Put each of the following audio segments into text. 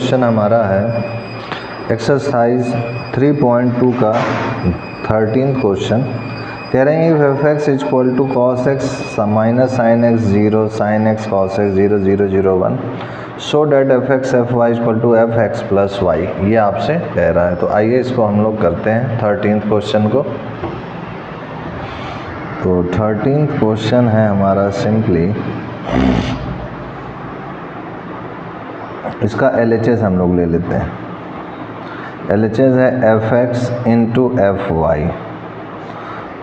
Question हमारा है exercise 3.2 का 13th क्वेश्चन। कह रहे हैं f x is equal to cos x minus sine x 0 sine x cos x 0 0 0 1 so that f x f y equal to f x plus y, ये आपसे कह रहा है। तो आइए इसको हम लोग करते हैं 13th क्वेश्चन को। तो 13th क्वेश्चन है हमारा सिंपली, इसका LHS हम लोग ले लेते हैं। LHS है f x into f y.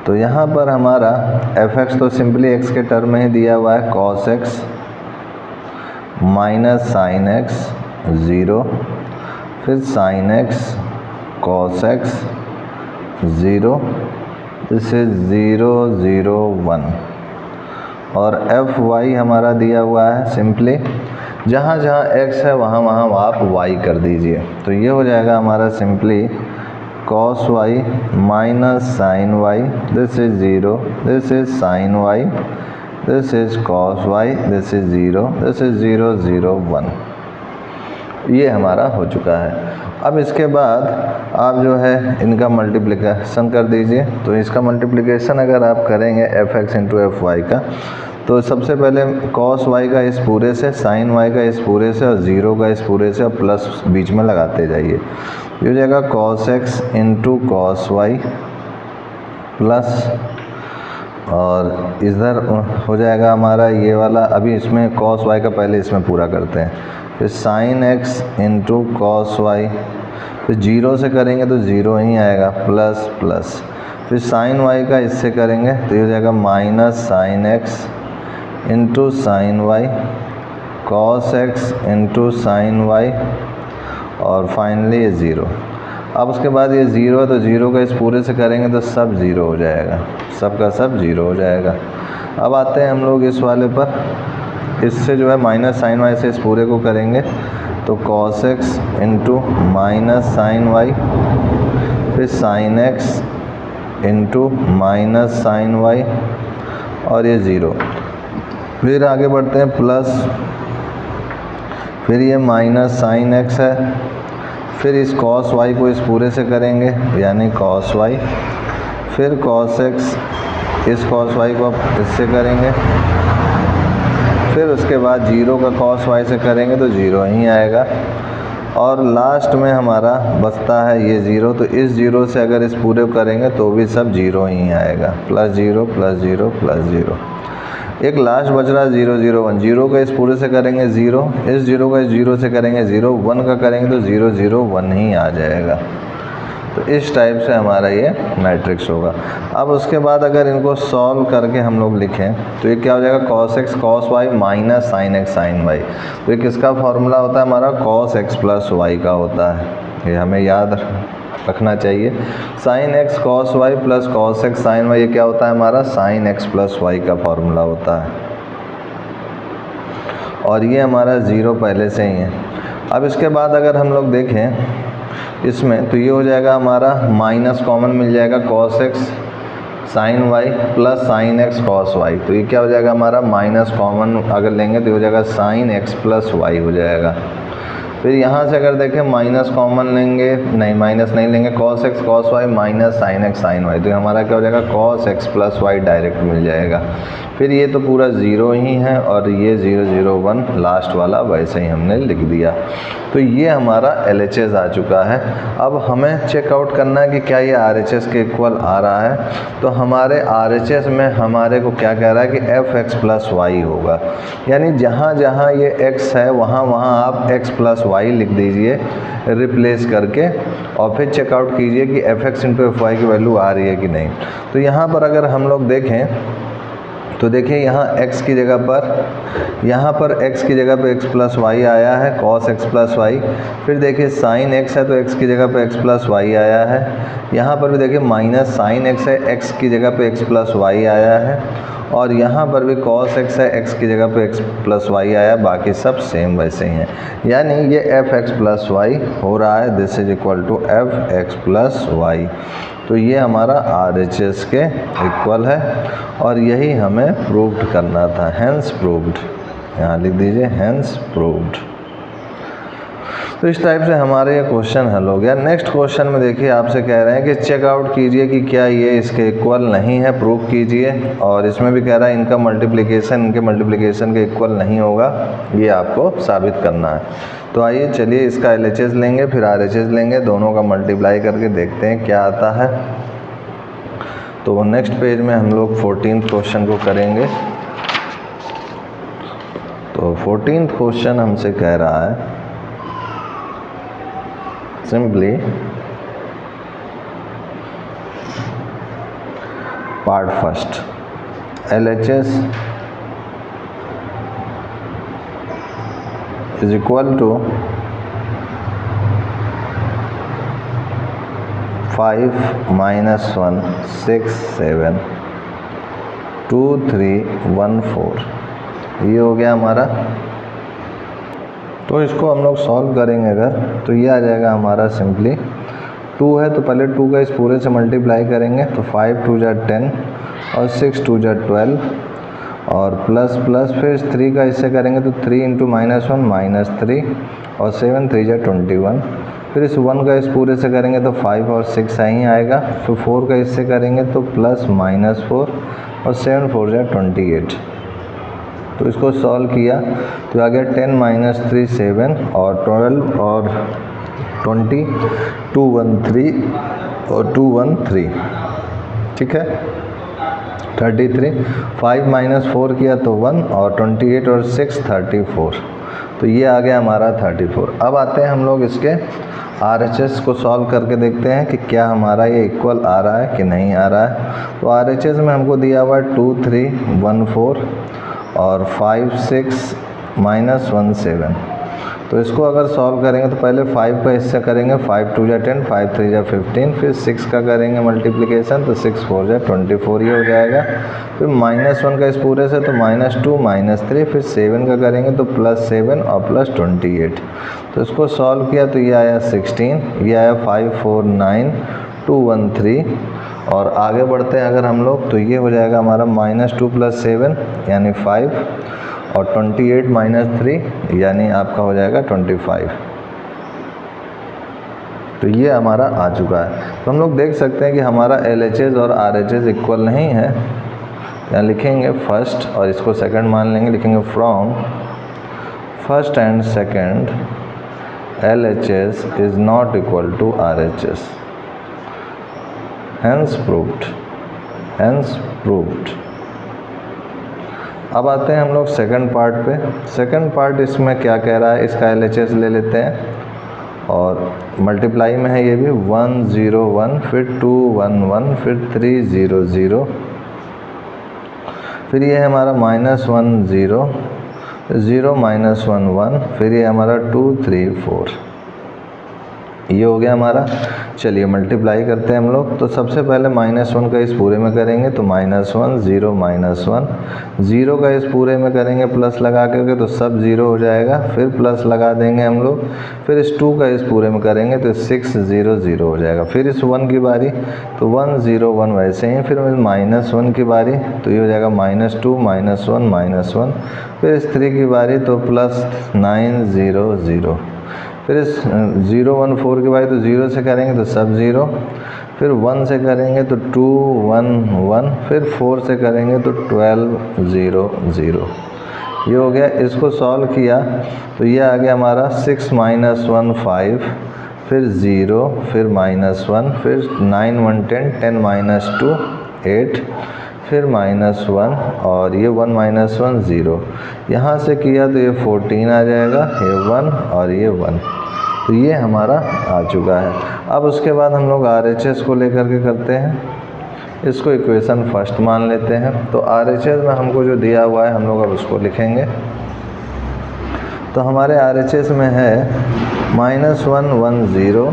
तो यहाँ पर हमारा एफ एक्स तो सिंपली एक्स के टर्म में ही दिया हुआ है, cos x minus sine x 0, फिर sine x cos x 0, this is 0 0 1। और एफ वाई हमारा दिया हुआ है सिंपली जहाँ जहाँ x है वहाँ वहाँ आप y कर दीजिए। तो ये हो जाएगा हमारा simply cos y minus sine y, this is 0, this is sine y, this is cos y, this is 0, this is 0 0 1। ये हमारा हो चुका है। अब इसके बाद आप जो है इनका मल्टीप्लिकेशन कर दीजिए। तो इसका मल्टीप्लिकेशन अगर आप करेंगे f x into f y का, तो सबसे पहले cos y का इस पूरे से, sin y का इस पूरे से और 0 का इस पूरे से और प्लस बीच में लगाते जाइए। ये हो जाएगा cos x into cos y plus, और इधर हो जाएगा हमारा ये वाला, अभी इसमें cos y का पहले इसमें पूरा करते हैं, फिर sin x into cos y, फिर 0 से करेंगे तो 0 ही आएगा, प्लस प्लस, फिर sin y का इससे करेंगे तो ये हो जाएगा minus sine x into sine y, cos x into sine y, और फाइनली ये 0। अब उसके बाद ये 0 है तो 0 का इस पूरे से करेंगे तो सब 0 हो जाएगा, सब का सब 0 हो जाएगा। अब आते हैं हम लोग इस वाले पर, इससे जो है माइनस साइन वाई से इस पूरे को करेंगे तो cos x into minus sine y, फिर sine x into minus sine y, और ये 0। फिर आगे बढ़ते हैं प्लस, फिर ये माइनस साइन एक्स है, फिर इस कॉस वाई को इस पूरे से करेंगे यानी कॉस वाई, फिर कॉस एक्स इस कॉस वाई को इससे करेंगे, फिर उसके बाद 0 का कॉस वाई से करेंगे तो 0 ही आएगा, और लास्ट में हमारा बचता है ये 0। तो इस 0 से अगर इस पूरे को करेंगे तो भी सब 0 ही आएगा, प्लस 0 प्लस 0 प्लस 0। एक लास्ट बच रहा है 0 0 1, 0 का इस पूरे से करेंगे 0, इस 0 का इस 0 से करेंगे 0, 1 का करेंगे तो 0 0 1 ही आ जाएगा। तो इस टाइप से हमारा ये मैट्रिक्स होगा। अब उसके बाद अगर इनको सॉल्व करके हम लोग लिखें तो ये क्या हो जाएगा, cos x cos y minus sine x sine y। तो ये किसका फॉर्मूला होता है हमारा, cos x प्लस y का होता है, ये हमें याद रखना चाहिए। Sine x cos y plus cos x sine y, ये क्या होता है हमारा, साइन x प्लस y का फॉर्मूला होता है, और ये हमारा 0 पहले से ही है। अब इसके बाद अगर हम लोग देखें इसमें तो ये हो जाएगा हमारा माइनस कॉमन मिल जाएगा, cos x sine y plus sine x cos y। तो ये क्या हो जाएगा हमारा, माइनस कॉमन अगर लेंगे तो हो जाएगा साइन x प्लस y हो जाएगा। फिर यहाँ से अगर देखें माइनस कॉमन लेंगे, नहीं माइनस नहीं लेंगे, cos x cos y minus sine x sine y, तो हमारा क्या हो जाएगा, cos x plus y direct मिल जाएगा। फिर ये तो पूरा 0 ही है, और ये 0 0 1 लास्ट वाला वैसे ही हमने लिख दिया। तो ये हमारा LHS आ चुका है। अब हमें चेकआउट करना है कि क्या ये RHS के इक्वल आ रहा है। तो हमारे RHS में हमारे को क्या कह रहा है कि एफ एक्स प्लस वाई होगा, यानी जहाँ जहाँ ये x है वहाँ वहाँ आप x प्लस वाई लिख दीजिए रिप्लेस करके, और फिर चेकआउट कीजिए कि f x into f y की वैल्यू आ रही है कि नहीं। तो यहाँ पर अगर हम लोग देखें तो देखिए यहाँ x की जगह पर, यहाँ पर x की जगह पे x प्लस वाई आया है, cos x प्लस वाई। फिर देखिए साइन x है तो x की जगह पे x प्लस वाई आया है। यहाँ पर भी देखिए माइनस साइन x है, x की जगह पे x प्लस वाई आया है, और यहाँ पर भी cos x है, x की जगह पे x प्लस वाई आया, बाकी सब सेम वैसे ही हैं। यानी ये एफ एक्स प्लस वाई हो रहा है, this is equal to f x plus y. तो ये हमारा RHS के इक्वल है, और यही हमें प्रूव्ड करना था, हैंस प्रूव्ड। यहाँ लिख दीजिए हैंस प्रूव्ड। तो इस टाइप से हमारे ये क्वेश्चन हल हो गया। नेक्स्ट क्वेश्चन में देखिए आपसे कह रहे हैं कि चेकआउट कीजिए कि क्या ये इसके इक्वल नहीं है, प्रूफ कीजिए। और इसमें भी कह रहा है इनका मल्टीप्लिकेशन इनके मल्टीप्लिकेशन के इक्वल नहीं होगा, ये आपको साबित करना है। तो आइए चलिए इसका LHS लेंगे फिर RHS लेंगे, दोनों का मल्टीप्लाई करके देखते हैं क्या आता है। तो नेक्स्ट पेज में हम लोग 14th क्वेश्चन को करेंगे। तो 14th क्वेश्चन हमसे कह रहा है simply part first LHS is equal to 5 minus 1 6 7 2 3 1 4। ये हो गया हमारा। तो इसको हम लोग सॉल्व करेंगे अगर, तो ये आ जाएगा हमारा सिंपली 2 है तो पहले 2 का इस पूरे से मल्टीप्लाई करेंगे, तो 5 2 जा 10 और 6 2 जा 12 और प्लस प्लस फिर 3 का इससे करेंगे तो 3 इंटू -1 -3 और 7 3 जा 21। फिर इस 1 का इस पूरे से करेंगे तो 5 और 6 ही आएगा। फिर 4 का इससे करेंगे तो प्लस -4 और 7 4 जा 28। तो इसको सॉल्व किया तो आ गया 10 - 3 7 और 12 और 20 2 1 3 और 2 1 3, ठीक है 33। 5 - 4 किया तो 1 और 28 और 6 34। तो ये आ गया हमारा 34। अब आते हैं हम लोग इसके RHS को सॉल्व करके देखते हैं कि क्या हमारा ये इक्वल आ रहा है कि नहीं आ रहा है। तो RHS में हमको दिया हुआ है 2 3 1 4 और 5 6 -1 7। तो इसको अगर सॉल्व करेंगे तो पहले 5 का इससे करेंगे, 5 2 जा 10 5 3 जा 15। फिर 6 का करेंगे मल्टीप्लिकेशन तो 6 4 जा 24 ये हो जाएगा। फिर -1 का इस पूरे से तो -2 -3। फिर 7 का करेंगे तो +7 और +28। तो इसको सॉल्व किया तो ये आया 16, ये आया 5 4 9 2 1 3। और आगे बढ़ते हैं अगर हम लोग तो ये हो जाएगा हमारा -2 + 7 यानी 5 और 28 - 3 यानी आपका हो जाएगा 25। तो ये हमारा आ चुका है। तो हम लोग देख सकते हैं कि हमारा LHS और RHS इक्वल नहीं है। यहाँ लिखेंगे फर्स्ट और इसको सेकंड मान लेंगे, लिखेंगे from first and second LHS is not equal to RHS, hence proved। अब आते हैं हम लोग सेकंड पार्ट पे। सेकंड पार्ट इसमें क्या कह रहा है, इसका LHS ले लेते हैं और मल्टीप्लाई में है ये भी 1 0 1 फिर 2 1 1 फिर 3 0 0। फिर ये है हमारा -1 0 0 -1 1 फिर ये हमारा 2 3 4। ये हो गया हमारा। चलिए मल्टीप्लाई करते हैं हम लोग। तो सबसे पहले -1 का इस पूरे में करेंगे तो -1 0 -1 0 का इस पूरे में करेंगे प्लस लगा करके तो सब 0 हो जाएगा। फिर प्लस लगा देंगे हम लोग। फिर इस 2 का इस पूरे में करेंगे तो 6 0 0 हो जाएगा। फिर इस 1 की बारी तो 1 0 1 वैसे ही। फिर -1 की बारी तो ये हो जाएगा -2 -1 -1। फिर इस 3 की बारी तो +9 0 0। फिर इस 0 1 4 के बाद तो 0 से करेंगे तो सब 0। फिर 1 से करेंगे तो 2 1 1। फिर 4 से करेंगे तो 12 0 0। ये हो गया। इसको सॉल्व किया तो ये आ गया हमारा 6 - 1 5 फिर 0 फिर -1 फिर 9 1 10 10 - 2 8 फिर -1 और ये 1 -1 0। यहाँ से किया तो ये 14 आ जाएगा, ये 1 और ये 1। तो ये हमारा आ चुका है। अब उसके बाद हम लोग RHS को लेकर के करते हैं। इसको इक्वेशन फर्स्ट मान लेते हैं। तो RHS में हमको जो दिया हुआ है हम लोग अब उसको लिखेंगे। तो हमारे RHS में है -1 1 0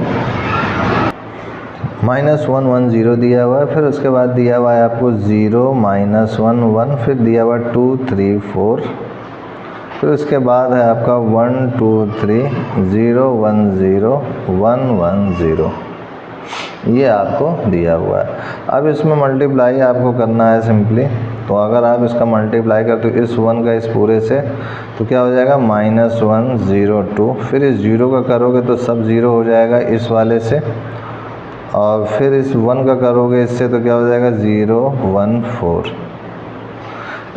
-1 0 दिया हुआ है। फिर उसके बाद दिया हुआ है आपको 0 -1 1 फिर दिया हुआ 2 3 4। फिर उसके बाद है आपका 1 2 3 0 1 0 1 1 0। ये आपको दिया हुआ है। अब इसमें मल्टीप्लाई आपको करना है सिंपली। तो अगर आप इसका मल्टीप्लाई करते हो इस 1 का इस पूरे से तो क्या हो जाएगा -1 0 2, फिर इस 0 का करोगे तो सब 0 हो जाएगा इस वाले से, और फिर इस 1 का करोगे इससे तो क्या हो जाएगा 0 1 4,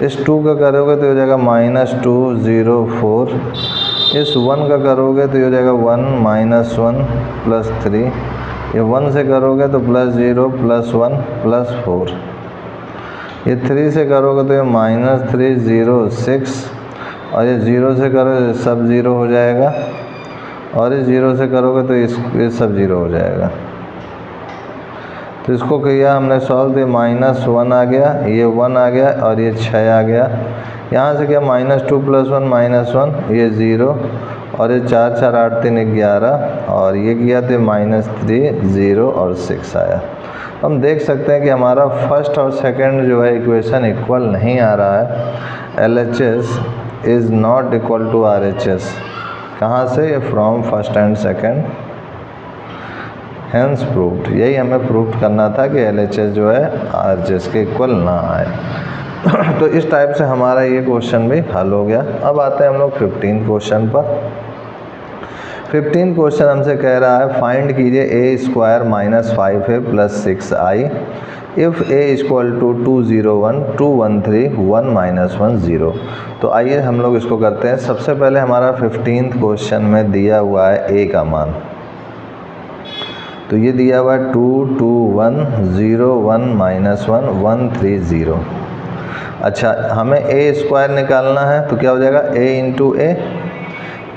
इस 2 का करोगे तो हो जाएगा -2 0 4, इस 1 का करोगे तो हो जाएगा 1 -1 +3, ये 1 से करोगे तो +0 +1 +4, ये 3 से करोगे तो ये -3 0 6, और ये 0 से करोगे सब 0 हो जाएगा, और इस 0 से करोगे तो ये सब 0 हो जाएगा। तो इसको किया हमने सॉल्व, तो -1 आ गया, ये 1 आ गया और ये 6 आ गया। यहाँ से क्या -2 + 1 -1, ये 0, और ये 4 4 8 3 11, और ये किया तो -3 0 और 6 आया। हम देख सकते हैं कि हमारा फर्स्ट और सेकंड जो है इक्वेशन इक्वल नहीं आ रहा है। LHS is not equal to RHS। कहाँ से? ये from first and second, hence proved. यही हमें प्रूव करना था कि LHS जो है RHS के इक्वल ना आए। तो इस टाइप से हमारा ये क्वेश्चन भी हल हो गया। अब आते हैं हम लोग 15 क्वेश्चन पर। 15 क्वेश्चन हमसे कह रहा है फाइंड कीजिए a² - 5a + 6i if a = 201 213 1 -1 0। तो आइए हम लोग इसको करते हैं। सबसे पहले हमारा 15th क्वेश्चन में दिया हुआ है a का मान, तो ये दिया हुआ है 2 2 1 0 1 -1 1 3 0। अच्छा, हमें a² निकालना है, तो क्या हो जाएगा a × a,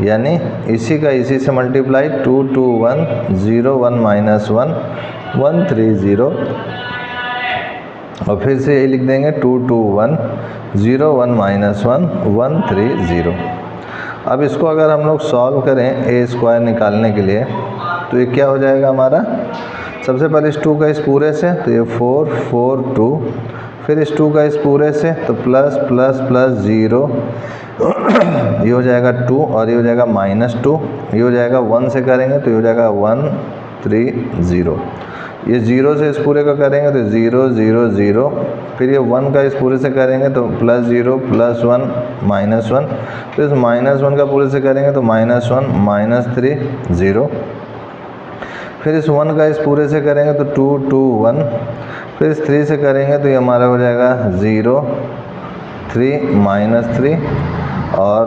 यानी इसी का इसी से मल्टीप्लाई 2 2 1 0 1 -1 1 3 0, और फिर से ये लिख देंगे 2 2 1 0 1 -1 1 3 0। अब इसको अगर हम लोग सॉल्व करें a² निकालने के लिए, तो ये क्या हो जाएगा हमारा? सबसे पहले इस 2 का इस पूरे से तो ये 4 4 2, फिर इस 2 का इस पूरे से तो प्लस प्लस प्लस 0, ये हो जाएगा 2, और ये हो जाएगा -2, ये हो जाएगा 1 से करेंगे तो ये हो जाएगा 1 3 0, ये 0 से इस पूरे का करेंगे तो 0 0 0, फिर ये 1 का इस पूरे से करेंगे तो +0 +1 -1, तो इस -1 का पूरे से करेंगे तो -1 -3 0, फिर इस 1 का इस पूरे से करेंगे तो 2 2 1, फिर इस 3 से करेंगे तो ये हमारा हो जाएगा 0 3 -3, और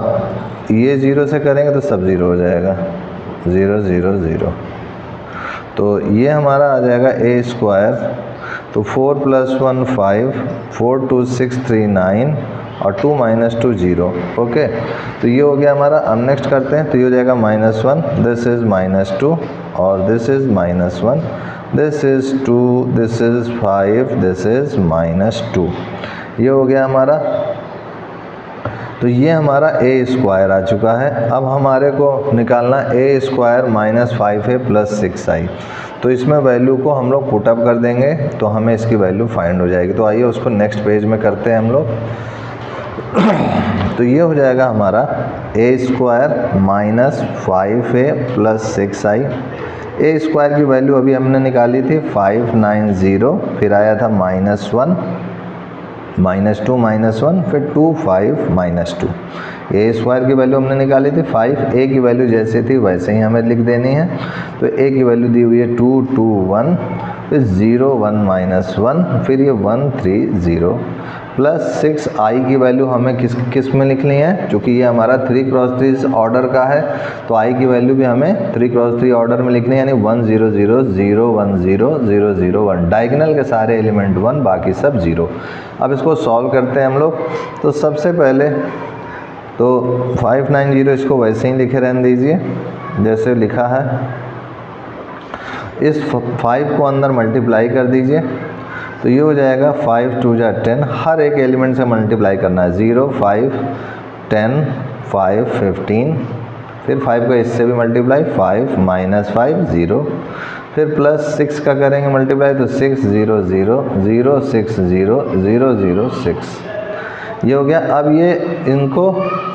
ये 0 से करेंगे तो सब 0 हो जाएगा 0 0 0। तो ये हमारा आ जाएगा a², तो 4 + 1 5 4 2 6 3 9 और 2 -2 0। ओके, तो ये हो गया हमारा। अब नेक्स्ट करते हैं, तो ये हो जाएगा -1, दिस इज़ -2, और this is -1, this is 2, this is 5, this is -2। ये हो गया हमारा। तो ये हमारा a² आ चुका है। अब हमारे को निकालना a² - 5a + 6i। तो इसमें वैल्यू को हम लोग पुटअप कर देंगे तो हमें इसकी वैल्यू फाइंड हो जाएगी। तो आइए उसको नेक्स्ट पेज में करते हैं हम लोग। तो ये हो जाएगा हमारा a² - 5a + 6i। a² की वैल्यू अभी हमने निकाली थी 590, फिर आया था -1 -2 -1, फिर 2 5 -2। a² की वैल्यू हमने निकाली थी 5, a की वैल्यू जैसे थी वैसे ही हमें लिख देनी है। तो a की वैल्यू दी हुई है 2 2 1, फिर 0 1 -1, फिर ये 1 3 0 प्लस 6i की वैल्यू हमें किस में लिखनी है, क्योंकि ये हमारा 3×3 ऑर्डर का है, तो i की वैल्यू भी हमें 3×3 ऑर्डर में लिखनी है, यानी 1 0 0 0 1 0 0 0 1। डायगोनल के सारे एलिमेंट 1, बाकी सब 0। अब इसको सॉल्व करते हैं हम लोग। तो सबसे पहले तो 590 इसको वैसे ही लिखे रहने दीजिए जैसे लिखा है। इस 5 को अंदर मल्टीप्लाई कर दीजिए, तो ये हो जाएगा 5 2 जा 10, हर एक एलिमेंट से मल्टीप्लाई करना है। 0 5 10 5 15, फिर 5 का इससे भी मल्टीप्लाई 5 -5 0, फिर प्लस 6 का करेंगे मल्टीप्लाई तो 6 0 0 0 6 0 0 0 6। ये हो गया। अब ये इनको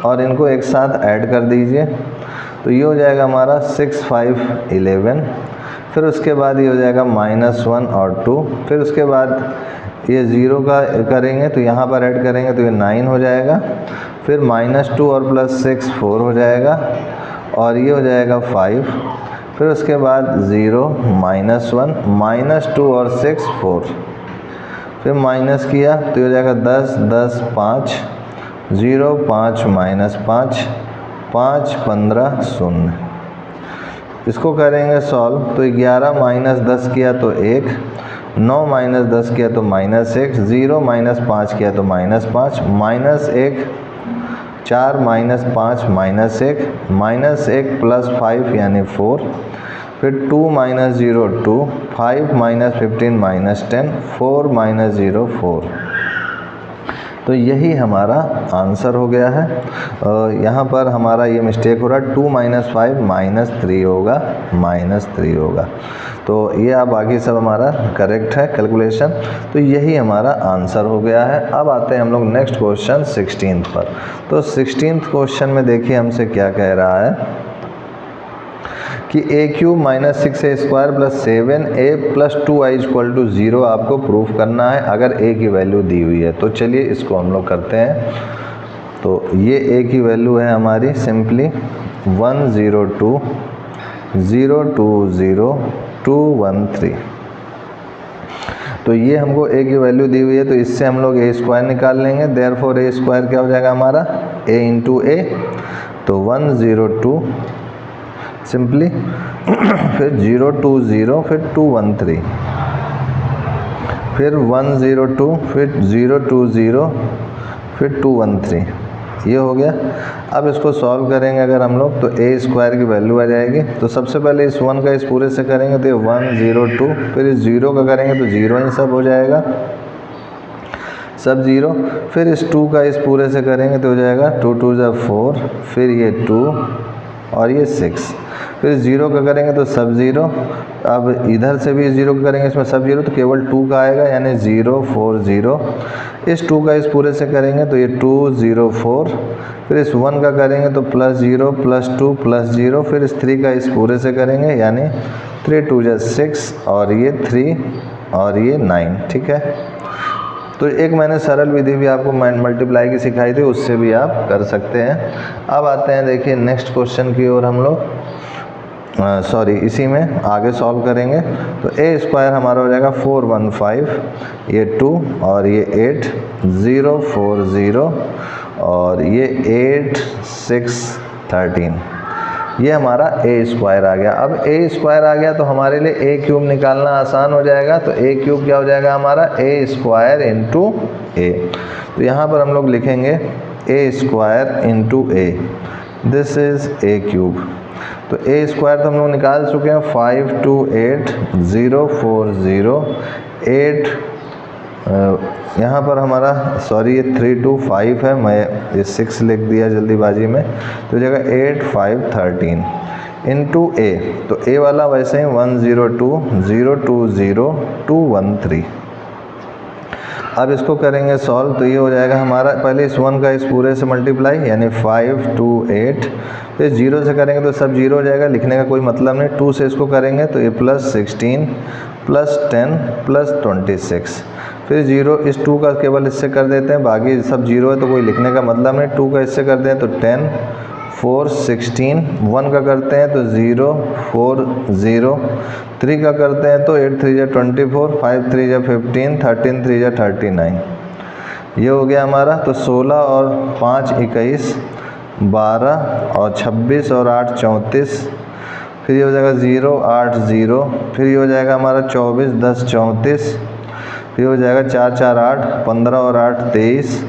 और इनको एक साथ ऐड कर दीजिए, तो ये हो जाएगा हमारा 6 5 11, फिर उसके बाद ये हो जाएगा -1 और 2, फिर उसके बाद ये 0 का करेंगे तो यहाँ पर ऐड करेंगे तो ये 9 हो जाएगा, फिर -2 और +6 4 हो जाएगा, और ये हो जाएगा 5, फिर उसके बाद 0 -1 -2 और 6 4, फिर माइनस किया तो ये हो जाएगा 10 10 5 0 5 -5 5 15 0। इसको करेंगे सॉल्व तो 11 -10 किया तो 1, 9 -10 किया तो -1, 0 -5 किया तो -5, -1 4 -5 -1 -1 +5 यानी 4, फिर 2 -0 2, 5 -15 -10, 4 -0 4। तो यही हमारा आंसर हो गया है। यहाँ पर हमारा ये मिस्टेक हो रहा है, 2 -5 -3 होगा, -3 होगा। तो ये आप बाकी सब हमारा करेक्ट है कैलकुलेशन। तो यही हमारा आंसर हो गया है। अब आते हैं हम लोग नेक्स्ट क्वेश्चन 16th पर। तो 16th क्वेश्चन में देखिए हमसे क्या कह रहा है कि a³ -6a² + 7a + 2i = 0 आपको प्रूफ करना है अगर a की वैल्यू दी हुई है। तो चलिए इसको हम लोग करते हैं। तो ये a की वैल्यू है हमारी सिंपली 1 0 2 0 2 0 2 1 3। तो ये हमको a की वैल्यू दी हुई है, तो इससे हम लोग a² निकाल लेंगे। देयरफॉर a² क्या हो जाएगा हमारा a × a, तो 1 0 2 सिंपली फिर 0 2 0 फिर 2 1 3, फिर 1 0 2 फिर 0 2 0 फिर 2 1 3, ये हो गया। अब इसको सॉल्व करेंगे अगर हम लोग तो a² की वैल्यू आ जाएगी। तो सबसे पहले इस 1 का इस पूरे से करेंगे तो ये 1 0 2, फिर इस 0 का करेंगे तो 0 ही सब हो जाएगा, सब 0। फिर इस 2 का इस पूरे से करेंगे तो हो जाएगा 2 2 4, फिर ये 2 और ये 6, फिर 0 का करेंगे तो सब 0। अब इधर से भी 0 का करेंगे, इसमें सब 0, तो केवल 2 का आएगा यानी 0 4 0। इस 2 का इस पूरे से करेंगे तो ये 2 0 4, फिर इस 1 का करेंगे तो +0 +2 +0, फिर इस 3 का इस पूरे से करेंगे यानी 3 2 6 और ये 3 और ये 9, ठीक है। तो एक मैंने सरल विधि भी आपको मल्टीप्लाई की सिखाई थी, उससे भी आप कर सकते हैं। अब आते हैं देखिए नेक्स्ट क्वेश्चन की ओर हम लोग, सॉरी इसी में आगे सॉल्व करेंगे। तो a² हमारा हो जाएगा 4 1 5, ये 2 और ये 8 0 4 0 और ये 8 6 13, ये हमारा a² आ गया। अब a² आ गया तो हमारे लिए a³ निकालना आसान हो जाएगा। तो a³ क्या हो जाएगा हमारा a² × a। तो यहाँ पर हम लोग लिखेंगे a² × a, this is a³। तो a² तो हम लोग निकाल चुके हैं, 5 2 8 0 4 0 8, यहाँ पर हमारा सॉरी ये 3 2 5 है, मैं ये 6 लिख दिया जल्दीबाजी में, तो जगह 8 5 13 × a। तो a वाला वैसे ही 1 0 2 0 2 0 2 1 3। अब इसको करेंगे सॉल्व तो ये हो जाएगा हमारा, पहले इस 1 का इस पूरे से मल्टीप्लाई यानी 5 2 8, फिर 0 से करेंगे तो सब 0 हो जाएगा, लिखने का कोई मतलब नहीं। 2 से इसको करेंगे तो ये +16 +10 +26, फिर 0, इस 2 का केवल इससे कर देते हैं, बाकी सब 0 है तो कोई लिखने का मतलब नहीं। 2 का इससे कर दें तो 10 4 16, 1 का करते हैं तो 0 4 0, 3 का करते हैं तो 8 3 24, 5 3 15, 13 3 39, ये हो गया हमारा। तो 16 और 5 21, 12 और 26 और 8 34, फिर ये हो जाएगा 0 8 0, फिर ये हो जाएगा हमारा 24 10 34, फिर हो जाएगा 4 4 8 15 और 8 23,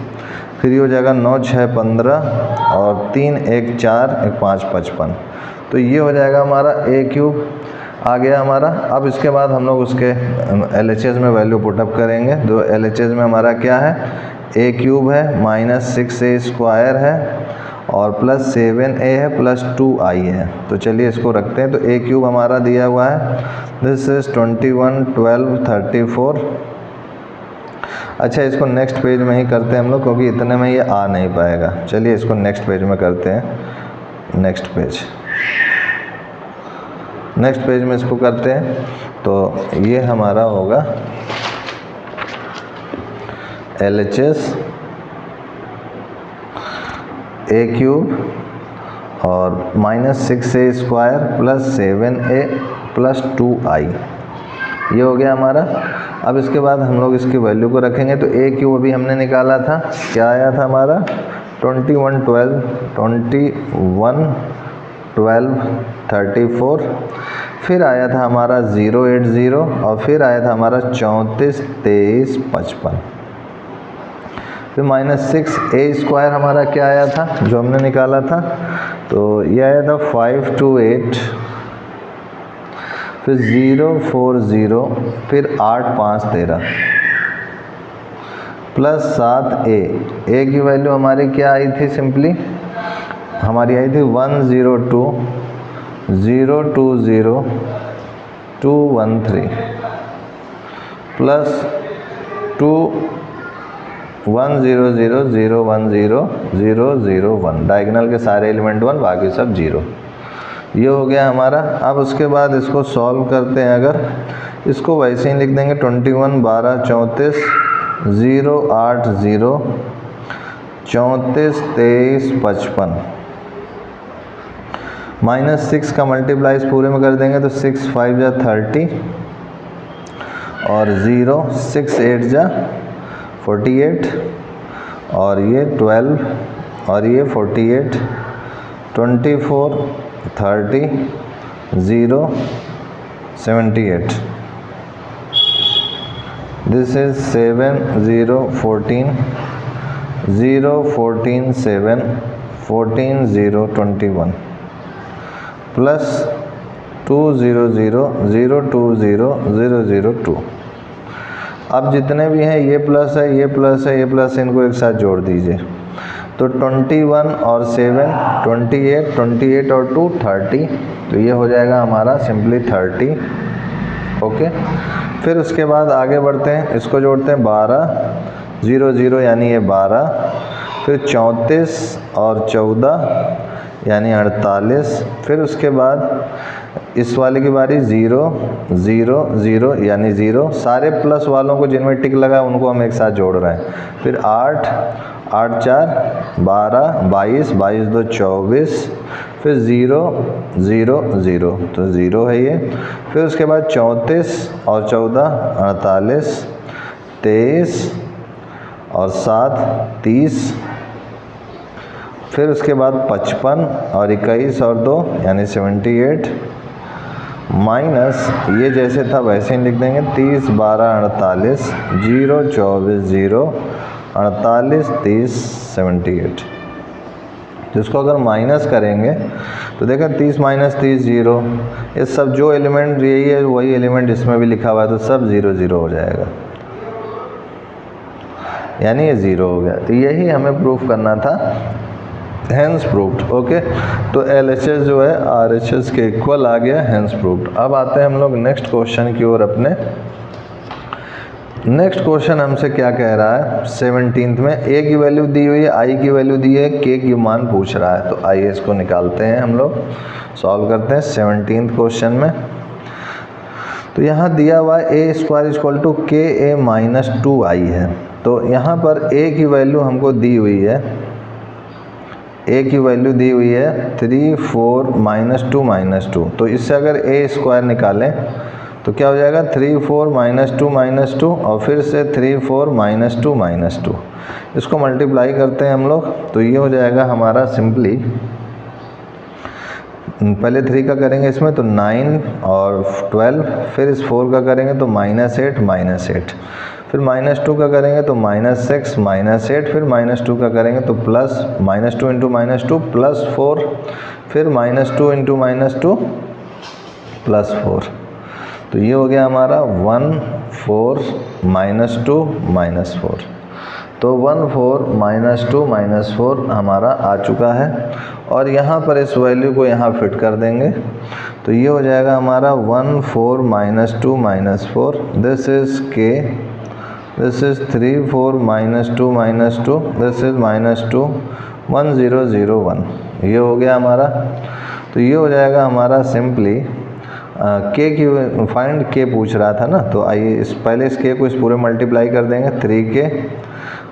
फिर ये हो जाएगा 9 6 15 और 3 1 4 1 5 55। तो ये हो जाएगा हमारा a³ आ गया हमारा। अब इसके बाद हम लोग उसके LHS में वैल्यू पुटअप करेंगे। तो LHS में हमारा क्या है, a³ है -6a² है और +7a है +2i है। तो चलिए इसको रखते हैं। तो a³ हमारा दिया हुआ है, दिस इज 21 12 34। अच्छा, इसको नेक्स्ट पेज में ही करते हैं हम लोग, क्योंकि इतने में ये आ नहीं पाएगा। चलिए इसको नेक्स्ट पेज में करते हैं। नेक्स्ट पेज में इसको करते हैं। तो ये हमारा होगा LHS a क्यूब और -6a² plus 7a plus 2i, ये हो गया हमारा। अब इसके बाद हम लोग इसकी वैल्यू को रखेंगे, तो a क्यूब अभी हमने निकाला था, क्या आया था हमारा 21 12 34, फिर आया था हमारा 080 और फिर आया था हमारा 34 23 55, फिर -6a² हमारा क्या आया था जो हमने निकाला था, तो ये आया था 528, फिर 040, फिर 8 5 13 प्लस 7a, a की वैल्यू हमारी क्या आई थी, सिंपली हमारी आई थी 102 020 213 प्लस 2 100 010 001, डायगोनल के सारे एलिमेंट 1, बाकी सब 0, ये हो गया हमारा। अब उसके बाद इसको सॉल्व करते हैं, अगर इसको वैसे ही लिख देंगे 21 12 34 080 34 23 55, -6 का मल्टीप्लाई इस पूरे में कर देंगे तो 6 5 जा 30 और 0 6 8 जा 48 और ये 12 और ये 48 24 30 0 78, दिस इज 7 0 14 0 14 7 14 0 21 प्लस 200 020 002। अब जितने भी हैं ये प्लस है, ये प्लस है, ये प्लस, इनको एक साथ जोड़ दीजिए, तो 21 और 7 28 28 और 2 30, तो ये हो जाएगा हमारा सिंपली 30, ओके। फिर उसके बाद आगे बढ़ते हैं, इसको जोड़ते हैं 12 0 0 यानी ये 12, फिर 34 और 14 यानी 48, फिर उसके बाद इस वाले की बारी 0 0 0 यानी 0, सारे प्लस वालों को जिनमें टिक लगा उनको हम एक साथ जोड़ रहे हैं, फिर 8 8 4 12 22 22 2 24, फिर 0 0 0 तो 0 है ये, फिर उसके बाद 34 और 14 48 23 और 7 30, फिर उसके बाद 55 और 21 और 2 यानी 78, माइनस ये जैसे था वैसे ही लिख देंगे 30 12 48 0 24 0 48 30 78। जिसको अगर माइनस करेंगे तो देखा 30 - 30 0, ये सब जो एलिमेंट यही है वही एलिमेंट इसमें भी लिखा हुआ है, तो सब 0 0 हो जाएगा, यानी ये 0 हो गया। तो यही हमें प्रूफ करना था, हैंस प्रूव्ड, ओके। तो LHS जो है RHS के इक्वल आ गया, हैंस प्रूव्ड। अब आते हैं हम लोग नेक्स्ट क्वेश्चन की ओर अपने। नेक्स्ट क्वेश्चन हमसे क्या कह रहा है, 17th में a की वैल्यू दी हुई है, i की वैल्यू दी है, k की मान पूछ रहा है, तो आइए इसको निकालते हैं, हम लोग सॉल्व करते हैं 17th क्वेश्चन में। तो यहाँ दिया हुआ है a² = ka - 2i है, तो यहाँ पर a की वैल्यू हमको दी हुई है, a की वैल्यू दी हुई है 3 4 - 2 - 2, तो इससे अगर a² निकालें तो क्या हो जाएगा 3 4 - 2 - 2 और फिर से 3 4 - 2 - 2, इसको मल्टीप्लाई करते हैं हम लोग, तो ये हो जाएगा हमारा सिंपली, पहले 3 का करेंगे इसमें तो 9 और 12, फिर इस 4 का करेंगे तो -8 -8, फिर -2 का करेंगे तो -6 -8, फिर -2 का करेंगे तो प्लस -2 × -2 प्लस 4, फिर -2 × -2 प्लस 4, तो ये हो गया हमारा 1 4 -2 -4, तो 1 4 -2 -4 हमारा आ चुका है, और यहाँ पर इस वैल्यू को यहाँ फिट कर देंगे, तो ये हो जाएगा हमारा 1 4 -2 -4, this is k, this is 3 4 -2 -2, this is -2 1 0 0 1, ये हो गया हमारा। तो ये हो जाएगा हमारा सिंपली k की फाइंड k पूछ रहा था ना, तो आइए पहले इस k को इस पूरे मल्टीप्लाई कर देंगे, 3k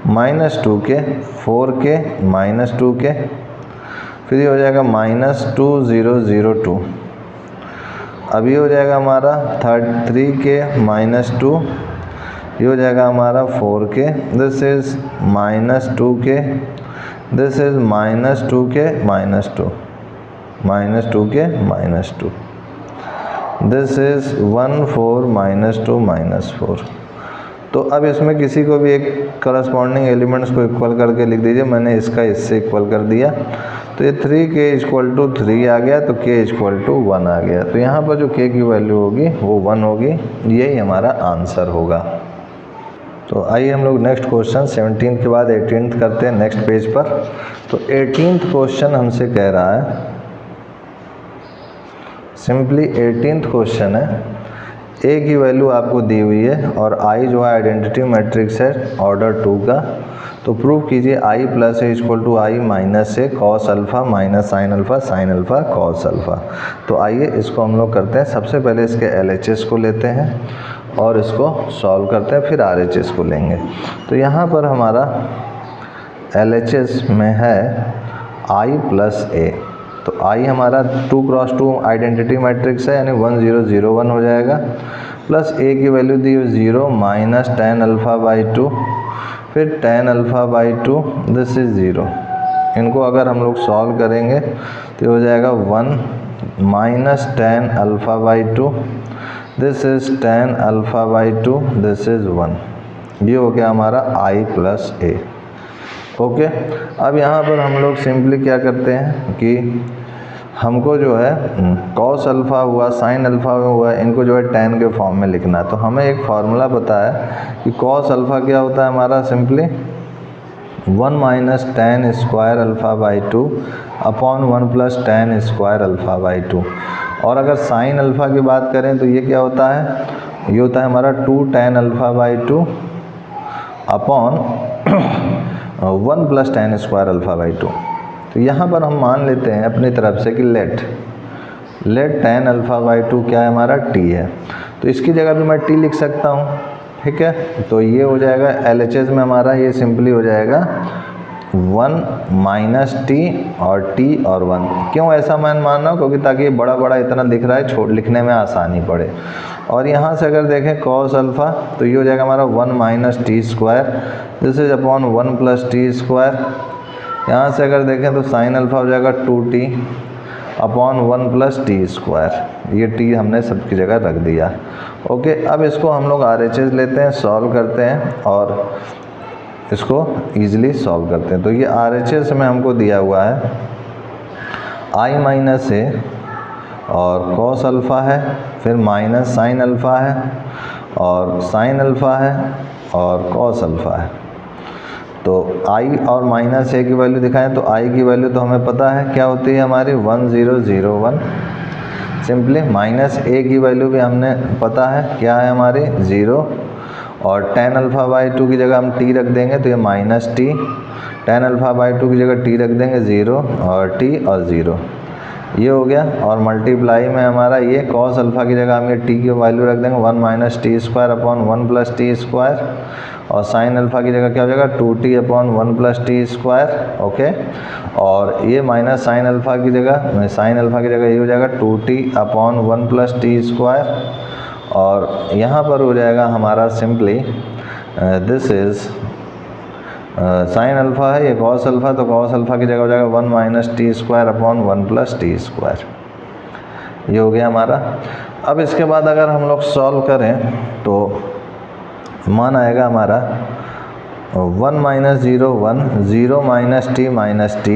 -2 के, 4 के, -2 के, फिर ये हो जाएगा -2002। अब ये हो जाएगा हमारा 3 के -2, ये हो जाएगा हमारा 4 के, दिस इज -2 के, दिस इज -2 के -2, -2 के -2, दिस इज 1 4 -2 -4। तो अब इसमें किसी को भी एक करस्पॉन्डिंग एलिमेंट्स को इक्वल करके लिख दीजिए। मैंने इसका इससे इक्वल कर दिया, तो ये 3k = 3 आ गया, तो k = 1 आ गया। तो यहाँ पर जो k की वैल्यू होगी वो 1 होगी, यही हमारा आंसर होगा। तो आइए हम लोग नेक्स्ट क्वेश्चन 17 के बाद 18 करते हैं नेक्स्ट पेज पर। तो 18 क्वेश्चन हमसे कह रहा है, सिंपली 18 क्वेश्चन है, a की वैल्यू आपको दी हुई है और i जो है आइडेंटिटी मैट्रिक्स है ऑर्डर 2 का। तो प्रूव कीजिए i + a = i - a cos alpha - sin alpha sin alpha cos alpha. तो आइए इसको हम लोग करते हैं। सबसे पहले इसके LHS को लेते हैं और इसको सॉल्व करते हैं, फिर RHS को लेंगे। तो यहाँ पर हमारा LHS में है i + a। तो i हमारा 2 × 2 आइडेंटिटी मैट्रिक्स है, यानी 1 0 0 1 हो जाएगा, प्लस a की वैल्यू दी 0 - tan α/2, फिर tan α/2, दिस इज 0। इनको अगर हम लोग सॉल्व करेंगे तो हो जाएगा 1 - tan α/2, this is tan α/2, this is 1। ये हो गया हमारा i + a। ओके, अब यहाँ पर हम लोग सिंपली क्या करते हैं कि हमको जो है cos अल्फ़ा हुआ, sin अल्फ़ा हुआ, इनको जो है tan के फॉर्म में लिखना है। तो हमें एक फार्मूला पता है कि cos अल्फ़ा क्या होता है हमारा, simply 1 - tan square α/2 upon 1 + tan square α/2। और अगर sin अल्फ़ा की बात करें तो ये क्या होता है, ये होता है हमारा 2 tan α/2 अपॉन 1 + tan स्क्वायर α/2। तो यहाँ पर हम मान लेते हैं अपनी तरफ से कि लेट tan α/2 क्या है हमारा, t है। तो इसकी जगह भी मैं t लिख सकता हूँ, ठीक है। तो ये हो जाएगा LHS में हमारा, ये सिंपली हो जाएगा 1 - t और t और 1। क्यों ऐसा मैं मान रहा हूँ, क्योंकि ताकि ये बड़ा बड़ा इतना दिख रहा है, लिखने में आसानी पड़े। और यहाँ से अगर देखें cos अल्फ़ा, तो ये हो जाएगा हमारा 1 - t², this is upon 1 + t²। यहाँ से अगर देखें तो sin अल्फ़ा हो जाएगा 2t अपॉन 1 + t²। ये t हमने सबकी जगह रख दिया। ओके, अब इसको हम लोग RHS लेते हैं, सॉल्व करते हैं और इसको ईजिली सॉल्व करते हैं। तो ये RHS में हमको दिया हुआ है i - a और cos अल्फ़ा है, फिर माइनस sin अल्फ़ा है और sin अल्फ़ा है और cos अल्फ़ा है। तो i और -a की वैल्यू दिखाएं, तो i की वैल्यू तो हमें पता है क्या होती है हमारी 1 0 0 1। सिंपली -a की वैल्यू भी हमने पता है क्या है हमारी 0, और tan α/2 की जगह हम t रख देंगे तो ये -t, tan α/2 की जगह t रख देंगे 0 और t और 0, ये हो गया। और मल्टीप्लाई में हमारा ये cos अल्फ़ा की जगह हम ये t की वैल्यू रख देंगे 1 - t² अपॉन 1 + t², और sin अल्फ़ा की जगह क्या हो जाएगा 2t अपॉन 1 + t²। ओके, और ये माइनस sin अल्फ़ा की जगह ये हो जाएगा 2t अपॉन 1 + t²। और यहाँ पर हो जाएगा हमारा simply this is sin alpha है, ये cos अल्फ़ा, तो cos अल्फ़ा की जगह हो जाएगा 1 - t² अपॉन 1 + t²। ये हो गया हमारा। अब इसके बाद अगर हम लोग सॉल्व करें तो मान आएगा हमारा 1 - 0 1 0 - t - t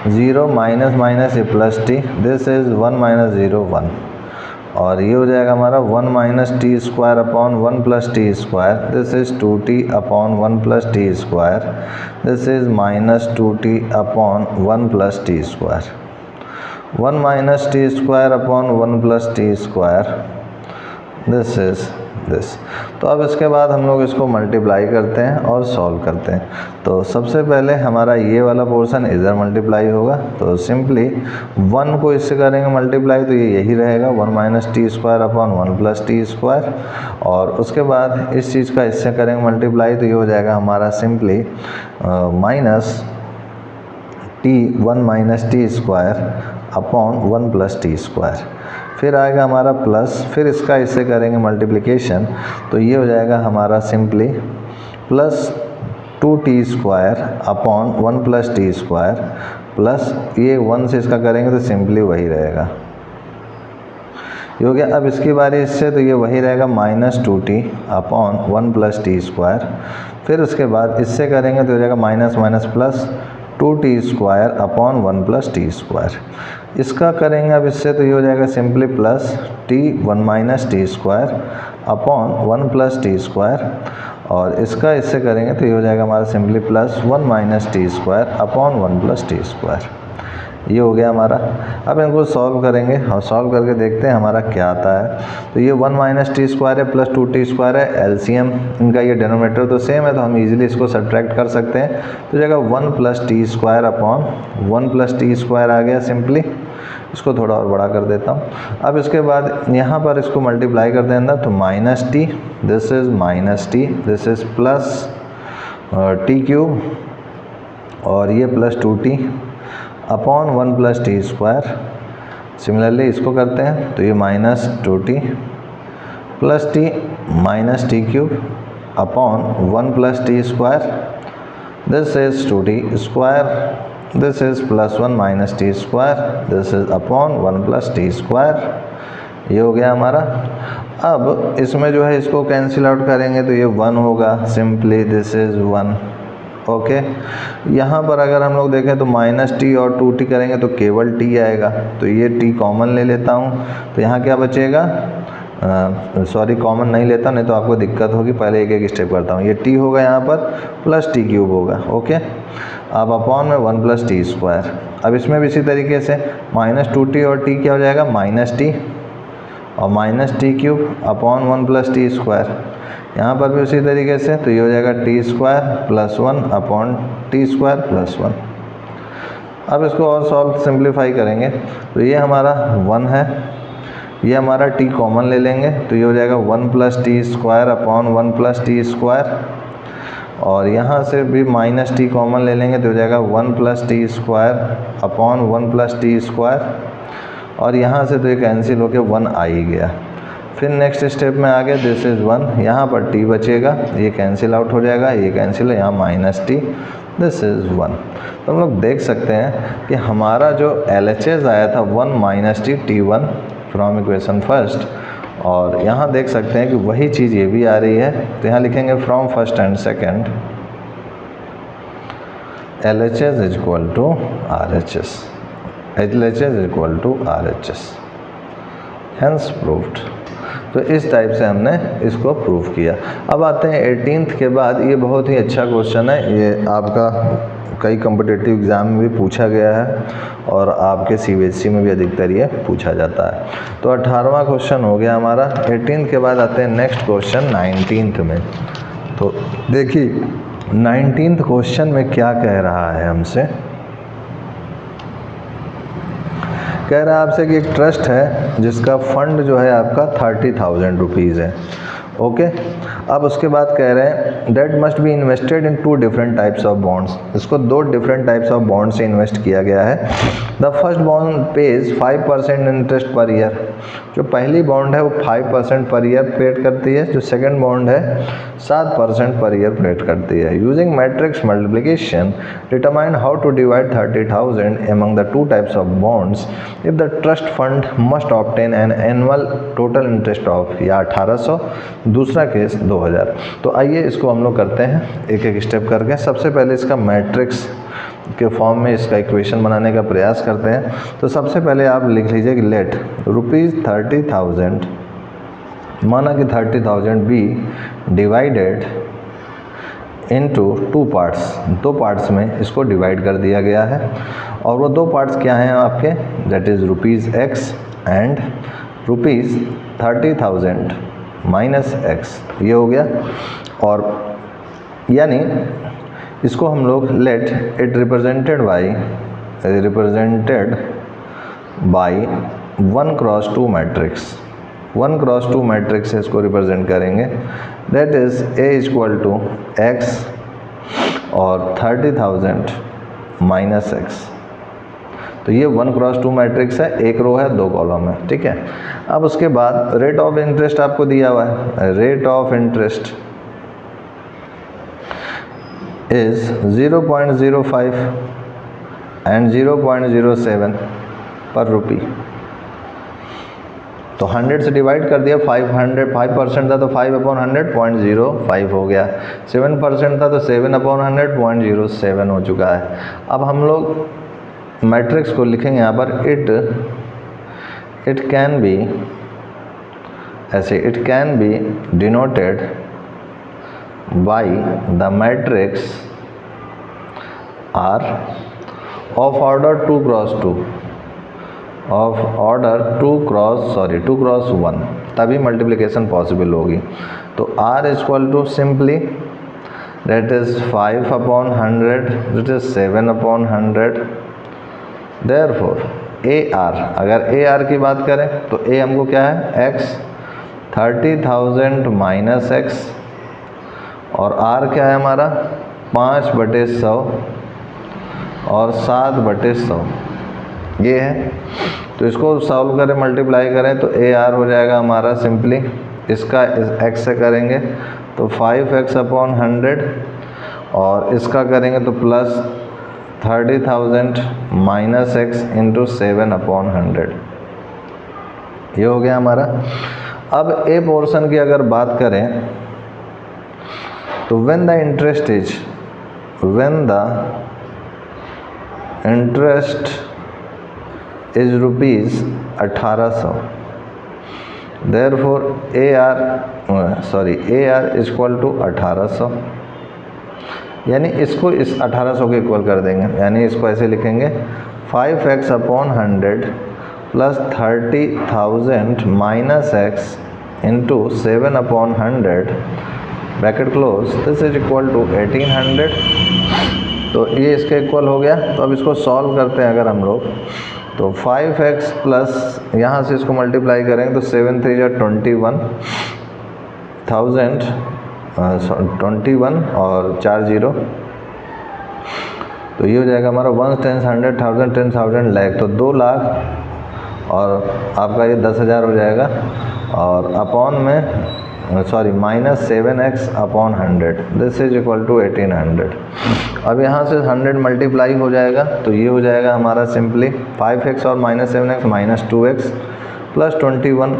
0 - a + t, this is 1 - 0 1। और ये हो जाएगा हमारा 1 - t² upon 1 + t², this is 2t upon 1 + t², this is -2t upon 1 + t²। 1 - t² upon 1 + t², this is this. तो अब इसके बाद हम लोग इसको मल्टीप्लाई करते हैं और सॉल्व करते हैं। तो सबसे पहले हमारा ये वाला पोर्शन इधर मल्टीप्लाई होगा, तो सिंपली 1 को इससे करेंगे मल्टीप्लाई, तो ये यही रहेगा 1 minus T square upon 1 plus T square. और उसके बाद इस चीज़ का इससे करेंगे मल्टीप्लाई, तो ये हो जाएगा हमारा simply minus T 1 minus T square upon 1 plus T square. फिर आएगा हमारा प्लस, फिर इसका इससे करेंगे मल्टीप्लिकेशन, तो ये हो जाएगा हमारा simply plus 2t square upon 1 plus T square plus ये 1 से इसका करेंगे तो सिंपली वही रहेगा, ये हो गया। अब इसकी बारी इससे, तो ये वही रहेगा minus 2t upon 1 plus T square. फिर उसके बाद इससे करेंगे तो हो जाएगा minus minus plus 2t square upon 1 plus T square. इसका करेंगे अब इससे, तो ये हो जाएगा simply plus t 1 minus T square upon 1 plus T square. और इसका इससे करेंगे तो ये हो जाएगा हमारा simply plus 1 minus T square upon 1 plus T square. ये हो गया हमारा। अब इनको सॉल्व करेंगे और सॉल्व करके देखते हैं हमारा क्या आता है। तो ये 1 माइनस टी स्क्वायर है प्लस 2t स्क्वायर है, एलसीएम इनका ये डिनोमिनेटर तो सेम है, तो हम इजीली इसको सब्ट्रैक्ट कर सकते हैं। तो जाएगा 1 plus T square upon 1 plus T square आ गया सिंपली। इसको थोड़ा और बड़ा कर देता हूँ। अब इसके बाद यहाँ पर इसको मल्टीप्लाई कर दें अंदर, तो minus T, this is minus T, this is plus T cube और ये plus 2t upon 1 plus T square. Similarly इसको करते हैं, तो ये minus 2t plus T minus T cube upon 1 plus T square, this is 2t square, this is plus 1 minus T square, this is upon 1 plus T square. ये हो गया हमारा। अब इसमें जो है इसको कैंसिल आउट करेंगे तो ये 1 होगा सिंपली, दिस इज 1। ओके, यहाँ पर अगर हम लोग देखें तो माइनस टी और 2t करेंगे तो केवल t आएगा, तो ये t कॉमन ले लेता हूँ, तो यहाँ क्या बचेगा, सॉरी कॉमन नहीं लेता, नहीं तो आपको दिक्कत होगी, पहले एक एक स्टेप करता हूँ। ये t होगा यहाँ पर प्लस टी क्यूब होगा। ओके, अब अपॉन में 1 प्लस टी स्क्वायर। अब इसमें भी इसी तरीके से माइनस 2t और t क्या हो जाएगा, माइनस टी और minus T cube upon 1 plus T square. यहाँ पर भी उसी तरीके से, तो ये हो जाएगा T square plus 1 upon T square plus 1। अब इसको और सॉल्व सिंप्लीफाई करेंगे, तो ये हमारा 1 है, ये हमारा t कॉमन ले लेंगे, तो ये हो जाएगा 1 plus T square upon 1 plus T square. और यहाँ से भी माइनस टी कॉमन ले लेंगे, तो हो जाएगा 1 plus T square upon 1 plus T square. और यहाँ से तो ये कैंसिल होकर 1 आ ही गया। फिर नेक्स्ट स्टेप में आ गया, दिस इज़ 1, यहाँ पर t बचेगा, ये कैंसिल आउट हो जाएगा, ये कैंसिल है, यहाँ माइनस टी, दिस इज़ 1। तो हम लोग देख सकते हैं कि हमारा जो LHS आया था 1 minus T T1 from equation first, और यहाँ देख सकते हैं कि वही चीज़ ये भी आ रही है। तो यहाँ लिखेंगे from first and second LHS is equal to RHS, LHS is equal to RHS, hence proved. तो इस टाइप से हमने इसको प्रूव किया। अब आते हैं 18th के बाद, ये बहुत ही अच्छा क्वेश्चन है, ये आपका कई कॉम्पिटिटिव एग्ज़ाम में भी पूछा गया है और आपके CBSE में भी अधिकतर ये पूछा जाता है। तो 18वां क्वेश्चन हो गया हमारा। 18th के बाद आते हैं नेक्स्ट क्वेश्चन 19th में। तो देखिए 19th क्वेश्चन में क्या कह रहा है हमसे, कह रहा है आपसे कि एक ट्रस्ट है जिसका फंड जो है आपका 30,000 रुपीज़ है। ओके, अब उसके बाद कह रहे हैं that must be invested in 2 different types of bonds. इसको 2 डिफरेंट टाइप्स ऑफ बॉन्ड से इन्वेस्ट किया गया है। The first bond pays 5% interest per year. जो पहली बॉन्ड है वो 5% पर ईयर पेड करती है, जो सेकंड बॉन्ड है 7% पर ईयर पेड करती है। Using matrix multiplication determine how to divide 30,000 among the 2 types of bonds if the trust fund must obtain an annual total interest of, या 1800, दूसरा case 2000। तो आइए इसको हम लोग करते हैं एक एक स्टेप करके। सबसे पहले इसका मैट्रिक्स के फॉर्म में इसका इक्वेशन बनाने का प्रयास करते हैं। तो सबसे पहले आप लिख लीजिए कि लेट ₹30,000, माना कि 30,000 be divided into 2 parts, 2 parts में इसको डिवाइड कर दिया गया है। और वो 2 पार्ट्स क्या हैं आपके, that is ₹X and ₹30,000 minus x, ये हो गया। और यानी इसको हम लोग let it represented by 1x2 matrix, 1x2 matrix से इसको रिप्रेजेंट करेंगे। That is A equal to x और 30,000 माइनस एक्स। तो ये 1x2 मैट्रिक्स है, एक रो है, 2 कॉलम है, ठीक है। अब उसके बाद रेट ऑफ इंटरेस्ट आपको दिया हुआ है, rate of interest is 0.05 and 0.07 पर रुपी। तो 100 से डिवाइड कर दिया, 5% था तो 5/100 0.05 हो गया, 7% था तो 7/100 0.07 हो चुका है। अब हम लोग मैट्रिक्स को लिखेंगे यहाँ पर, इट कैन बी ऐसे, it can be denoted by the matrix R of order 2x2 of order 2x1, तभी मल्टीप्लिकेशन पॉसिबल होगी। तो R equal to simply that is 5/100, that is 7/100। Therefore AR, अगर AR की बात करें तो A हमको क्या है, x, 30,000 माइनस x, और R क्या है हमारा 5/100 और 7/100, ये है। तो इसको सॉल्व करें, मल्टीप्लाई करें तो AR हो जाएगा हमारा सिंपली, इसका x से करेंगे तो 5x/100 और इसका करेंगे तो प्लस 30,000 माइनस x इंटू 7/100, ये हो गया हमारा। अब A पोर्शन की अगर बात करें तो when the interest is rupees 1800, therefore AR equal to 1800, यानी इसको इस 1800 के इक्वल कर देंगे, यानी इसको ऐसे लिखेंगे 5x/100 plus 30,000 minus x into 7/100 bracket close, this is equal to 1800। तो ये इसके इक्वल हो गया। तो अब इसको सॉल्व करते हैं अगर हम लोग, तो 5x प्लस यहाँ से इसको मल्टीप्लाई करेंगे तो 7 3 21 और 4 0, तो ये हो जाएगा हमारा 1 10 100 10,000 लाख, तो 2 लाख और आपका ये 10,000 हो जाएगा, और अपॉन में minus 7x/100, this is equal to 1800। अब यहाँ से 100 मल्टीप्लाई हो जाएगा तो ये हो जाएगा हमारा सिंपली 5x और minus 7x minus 2x plus 21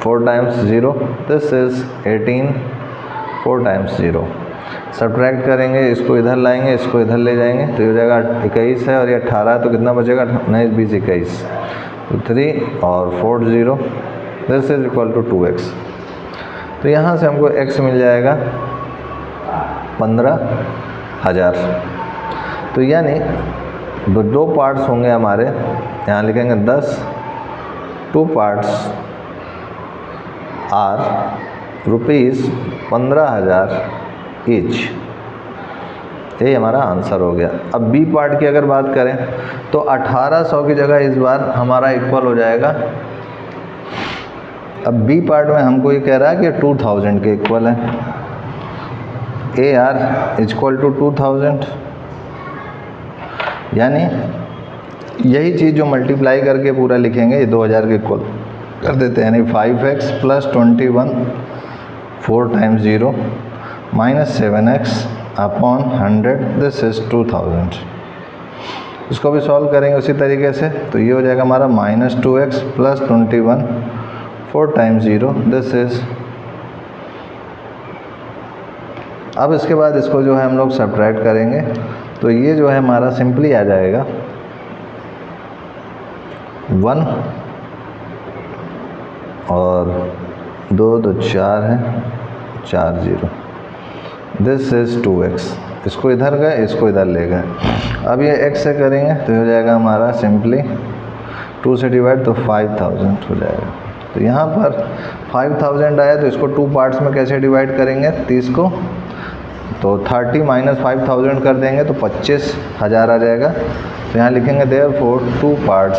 4 times 0, this is 18 4 times 0। Subtract करेंगे, इसको इधर लाएंगे, इसको इधर ले जाएंगे, तो ये हो जाएगा 21 है और ये 18, तो कितना बचेगा, 19 20 21, तो 3 और 4 0, this is equal to 2x। तो यहाँ से हमको x मिल जाएगा 15,000। तो यानी दो पार्ट्स होंगे हमारे, यहाँ लिखेंगे 10, 2 पार्ट्स आर रुपीज़ 15,000 ईच, ये हमारा आंसर हो गया। अब बी पार्ट की अगर बात करें तो 1800 की जगह इस बार हमारा इक्वल हो जाएगा। अब बी पार्ट में हमको ये कह रहा है कि 2000 के इक्वल है, AR इक्वल टू 2000, यानी यही चीज़ जो मल्टीप्लाई करके पूरा लिखेंगे ये 2000 के इक्वल कर देते हैं, यानी 5x plus 21 4 times 0 minus 7x upon 100, this is 2000। इसको भी सॉल्व करेंगे उसी तरीके से, तो ये हो जाएगा हमारा minus 2x plus 21 4 times 0, this is. अब इसके बाद इसको जो है हम लोग सब्ट्रैक्ट करेंगे, तो ये जो है हमारा सिंपली आ जाएगा 1 और 2 तो 4 है, 4 0, दिस इज 2x। इसको इधर गए, इसको इधर ले गए। अब ये x से करेंगे तो हो जाएगा हमारा सिंपली 2 से डिवाइड तो 5000 हो जाएगा। तो यहाँ पर 5000 आया, तो इसको 2 पार्ट्स में कैसे डिवाइड करेंगे 30 को, तो 30 माइनस 5000 कर देंगे तो 25,000 आ जाएगा। तो यहाँ लिखेंगे देयरफॉर 2 पार्ट्स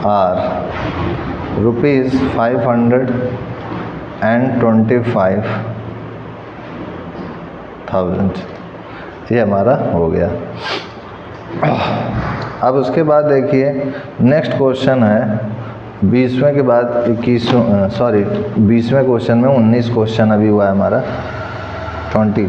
आर ₹525,000। ये हमारा हो गया। अब उसके बाद देखिए नेक्स्ट क्वेश्चन है 20वें के बाद 20वें क्वेश्चन में 19 क्वेश्चन अभी हुआ है हमारा। 20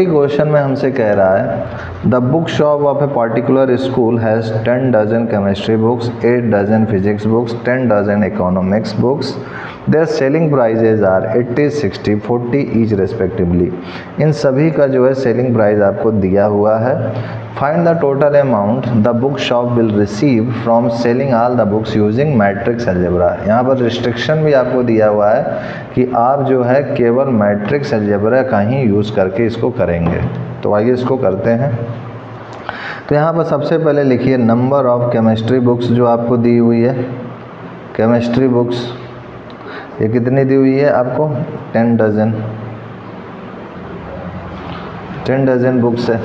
क्वेश्चन में हमसे कह रहा है the book shop of a particular school has 10 dozen chemistry books, 8 dozen physics books, 10 dozen economics books. Their selling prices are 80, 60, 40 each respectively. इन सभी का जो है सेलिंग प्राइस आपको दिया हुआ है। Find the total amount the book shop will receive from selling all the books using matrix algebra. यहाँ पर रिस्ट्रिक्शन भी आपको दिया हुआ है कि आप जो है केवल मैट्रिक्स अलजेब्रा का ही यूज़ करके इसको करेंगे। तो आइए इसको करते हैं। तो यहाँ पर सबसे पहले लिखिए नंबर ऑफ केमिस्ट्री बुक्स जो आपको दी हुई है। केमिस्ट्री बुक्स ये कितनी दी हुई है आपको 10 डजन बुक्स है,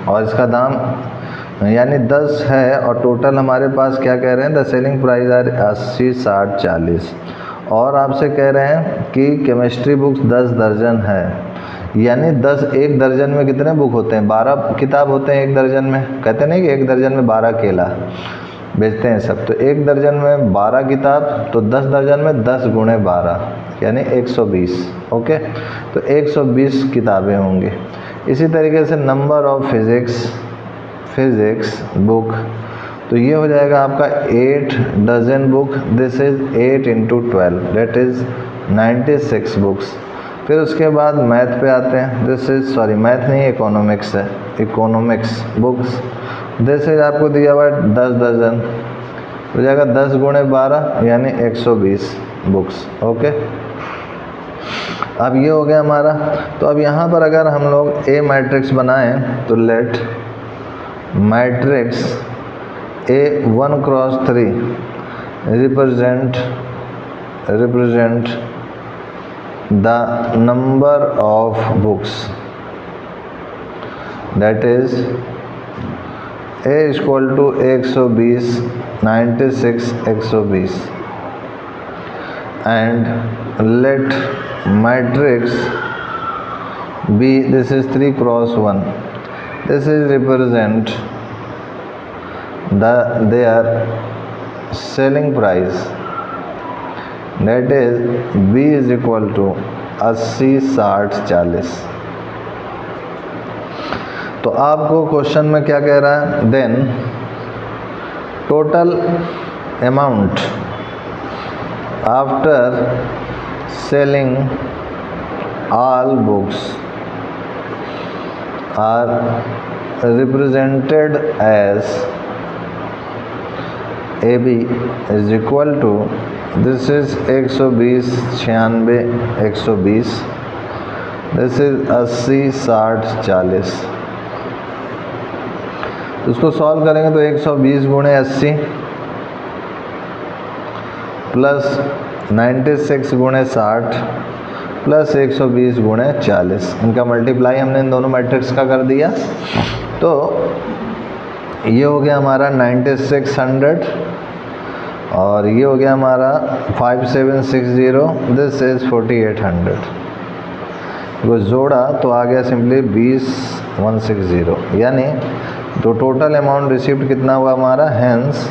और इसका दाम यानी 10 है, और टोटल हमारे पास क्या कह रहे हैं द सेलिंग प्राइस आर 80, 60, 40। और आपसे कह रहे हैं कि केमिस्ट्री बुक्स 10 दर्जन है, यानी 10 एक दर्जन में कितने बुक होते हैं 12 किताब होते हैं एक दर्जन में। कहते नहीं कि एक दर्जन में 12 केला बेचते हैं सब, तो एक दर्जन में 12 किताब, तो 10 दर्जन में 10 गुणे 12 यानी 120। ओके, तो 120 किताबें होंगी। इसी तरीके से नंबर ऑफ फिजिक्स बुक, तो ये हो जाएगा आपका 8 dozen book. This is 8 × 12 that is 96 books. फिर उसके बाद मैथ पे आते हैं। दिस इज मैथ नहीं इकोनॉमिक्स है, इकोनॉमिक्स बुक्स। दिस इज आपको दिया हुआ है 10 दर्जन, हो जाएगा 10 गुणे 12 यानी 120 बुक्स। ओके, अब ये हो गया हमारा। तो अब यहाँ पर अगर हम लोग ए मैट्रिक्स बनाएं तो late matrix A1 × 3 represent the number of books, that is A equal to 120, 96, 120, and let matrix B, this is 3 × 1, this is represent their selling price, that is B is equal to 80, 60, 40। तो आपको question में क्या कह रहा है then total amount after selling all books are represented as AB is equal to, this is 120, 96, 120, this is 80, 60, 40। उसको solve करेंगे तो 120 गुणे 80 प्लस 96 गुणे 60 प्लस 120 गुणे 40, इनका मल्टीप्लाई हमने इन दोनों मैट्रिक्स का कर दिया। तो ये हो गया हमारा 9600 और ये हो गया हमारा 5760, दिस इज 4800। वो जोड़ा तो आ गया सिंपली 20160, यानी तो टोटल अमाउंट रिसीव्ड कितना हुआ हमारा, हेंस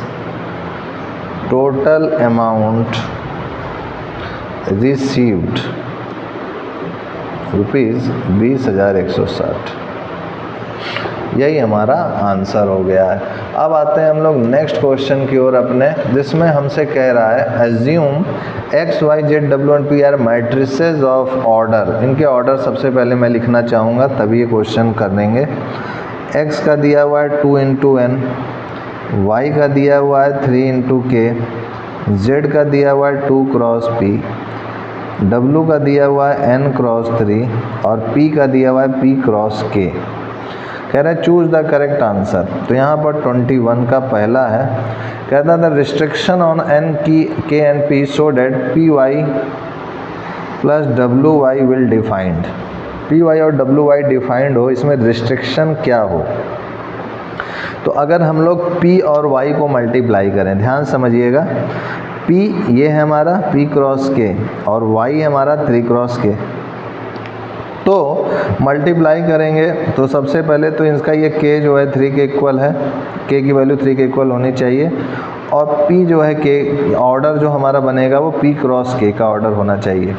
टोटल अमाउंट रिसीव्ड ₹20,160। यही हमारा आंसर हो गया है। अब आते हैं हम लोग नेक्स्ट क्वेश्चन की ओर अपने, जिसमें हमसे कह रहा है assume X, Y, Z, W and P are matrices of order. इनके ऑर्डर सबसे पहले मैं लिखना चाहूँगा, तभी ये क्वेश्चन कर देंगे। X का दिया हुआ है 2 × n, Y का दिया हुआ है 3 × k, Z का दिया हुआ है 2 × p, W का दिया हुआ है n × 3 और P का दिया हुआ है p × k। कह रहे हैं चूज द करेक्ट आंसर। तो यहाँ पर 21 का पहला है, कहता है द रिस्ट्रिक्शन ऑन एन की के N P so that P Y plus W Y will defined. P Y और डब्ल्यू वाई डिफाइंड हो, इसमें रिस्ट्रिक्शन क्या हो। तो अगर हम लोग p और y को मल्टीप्लाई करें, ध्यान समझिएगा, p ये है हमारा p क्रॉस k और y हमारा 3 क्रॉस k। तो मल्टीप्लाई करेंगे तो सबसे पहले तो इसका ये k जो है 3 के इक्वल है, k की वैल्यू 3 के इक्वल होनी चाहिए, और p जो है k ऑर्डर जो हमारा बनेगा वो p क्रॉस k का ऑर्डर होना चाहिए।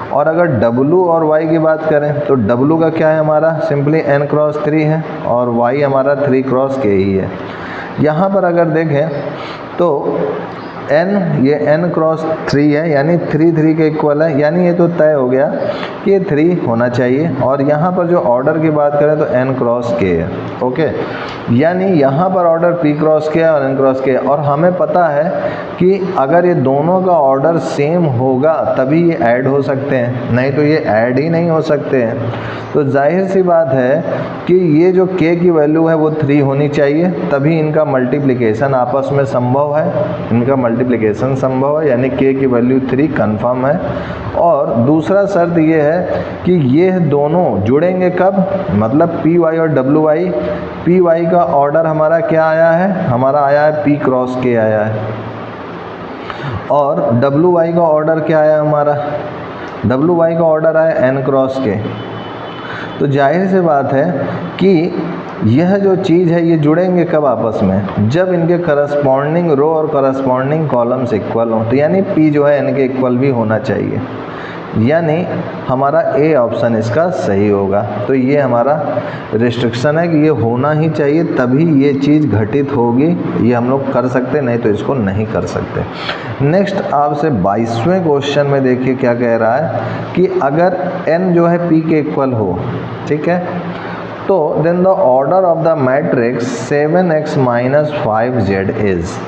और अगर w और y की बात करें तो w का क्या है हमारा सिंपली n क्रॉस 3 है और y हमारा 3 क्रॉस k ही है। यहाँ पर अगर देखें तो n ये n क्रॉस 3 है, यानी 3 3 के इक्वल है, यानी ये तो तय हो गया कि ये 3 होना चाहिए। और यहाँ पर जो ऑर्डर की बात करें तो n क्रॉस k है, ओके, यानी यहाँ पर ऑर्डर p क्रॉस k है और n क्रॉस k है। और हमें पता है कि अगर ये दोनों का ऑर्डर सेम होगा तभी ये ऐड हो सकते हैं, नहीं तो ये ऐड ही नहीं हो सकते हैं। तो जाहिर सी बात है कि ये जो k की वैल्यू है वो 3 होनी चाहिए, तभी इनका मल्टीप्लिकेशन आपस में संभव है, इनका मल्टीप्लिकेशन संभव है, यानी k की वैल्यू 3 कंफर्म है। और दूसरा शर्त ये है कि ये दोनों जुड़ेंगे कब, मतलब पी वाई और डब्ल्यू वाई। पी वाई का ऑर्डर हमारा क्या आया है, हमारा आया है p क्रॉस k आया है, और डब्ल्यू वाई का ऑर्डर क्या आया हमारा, डब्ल्यू वाई का ऑर्डर आया n क्रॉस k। तो जाहिर सी बात है कि यह जो चीज़ है ये जुड़ेंगे कब आपस में, जब इनके करस्पॉन्डिंग रो और करस्पॉन्डिंग कॉलम्स इक्वल हों। तो यानी p जो है n के इक्वल भी होना चाहिए, यानी हमारा ए ऑप्शन इसका सही होगा। तो ये हमारा रिस्ट्रिक्शन है कि ये होना ही चाहिए, तभी ये चीज़ घटित होगी, ये हम लोग कर सकते, नहीं तो इसको नहीं कर सकते। नेक्स्ट आपसे 22वें क्वेश्चन में देखिए क्या कह रहा है कि अगर n जो है p के इक्वल हो, ठीक है, तो then the order of the matrix 7x minus 5z is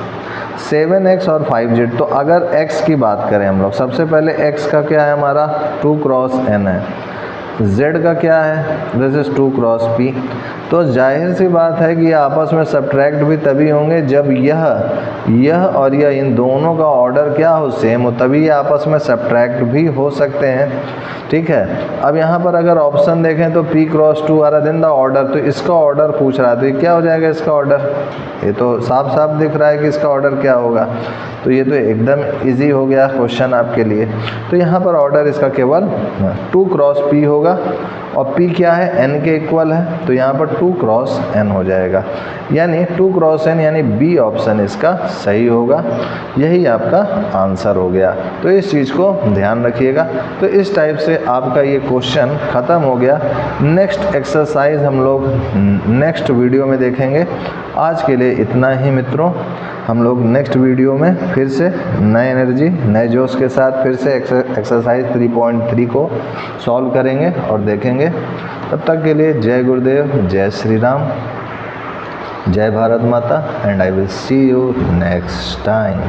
7x और 5z। तो अगर x की बात करें हम लोग, सबसे पहले x का क्या है हमारा 2 क्रॉस n है, z का क्या है, दिस इज 2 क्रॉस p। तो जाहिर सी बात है कि ये आपस में सब्ट्रैक्ट भी तभी होंगे जब यह और यह इन दोनों का ऑर्डर क्या हो, सेम हो, तभी ये आपस में सब्ट्रैक्ट भी हो सकते हैं, ठीक है। अब यहाँ पर अगर ऑप्शन देखें तो p क्रॉस 2 आ रहा है, देन द ऑर्डर, तो इसका ऑर्डर पूछ रहा है, तो ये क्या हो जाएगा इसका ऑर्डर, ये तो साफ साफ दिख रहा है कि इसका ऑर्डर क्या होगा। तो ये तो एकदम इजी हो गया क्वेश्चन आपके लिए। तो यहाँ पर ऑर्डर इसका केवल 2 क्रॉस p होगा, और p क्या है n के इक्वल है, तो यहाँ पर 2 क्रॉस n हो जाएगा, यानी 2 क्रॉस n, यानी b ऑप्शन इसका सही होगा। यही आपका आंसर हो गया। तो इस चीज़ को ध्यान रखिएगा। तो इस टाइप से आपका ये क्वेश्चन ख़त्म हो गया। नेक्स्ट एक्सरसाइज हम लोग नेक्स्ट वीडियो में देखेंगे। आज के लिए इतना ही मित्रों, हम लोग नेक्स्ट वीडियो में फिर से नए एनर्जी नए जोश के साथ फिर से एक्सरसाइज 3.3 को सॉल्व करेंगे और देखेंगे। तब तक के लिए जय गुरुदेव, जय श्री राम, जय भारत माता, and I will see you next time.